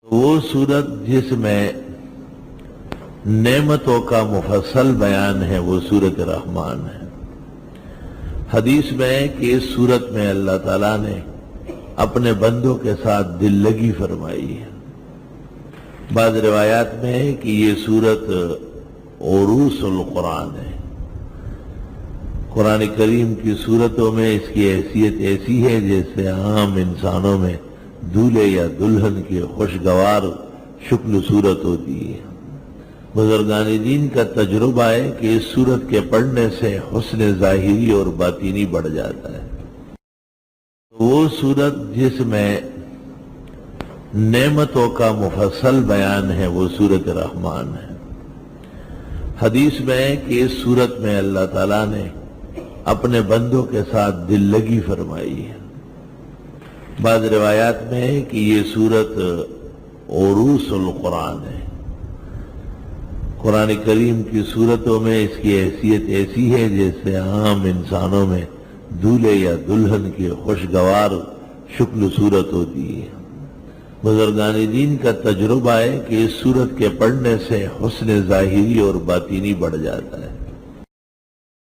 وہ صورت جس میں نعمتوں کا مفصل بیان ہے وہ سورت رحمان ہے۔ حدیث میں ہے کہ اس صورت میں اللہ تعالیٰ نے اپنے بندوں کے ساتھ دل لگی فرمائی ہے۔ بعض روایات میں ہے کہ یہ صورت عروس القرآن ہے۔ قرآن کریم کی صورتوں میں اس کی حیثیت ایسی ہے جیسے عام انسانوں میں دولہے یا دلہن کی خوشگوار شکل صورت ہوتی ہے۔ بزرگان دین کا تجربہ ہے کہ اس صورت کے پڑھنے سے حسن ظاہری اور باطینی بڑھ جاتا ہے۔ وہ صورت جس میں نعمتوں کا مفصل بیان ہے وہ سورت رحمان ہے۔ حدیث میں ہے کہ اس صورت میں اللہ تعالیٰ نے اپنے بندوں کے ساتھ دل لگی فرمائی ہے۔ بعض روایات میں ہے کہ یہ صورت عروس القرآن ہے۔ قرآن کریم کی صورتوں میں اس کی حیثیت ایسی ہے جیسے عام انسانوں میں دولہے یا دلہن کی خوشگوار شکل صورت ہوتی ہے۔ بزرگان دین کا تجربہ ہے کہ اس صورت کے پڑھنے سے حسن ظاہری اور باطینی بڑھ جاتا ہے۔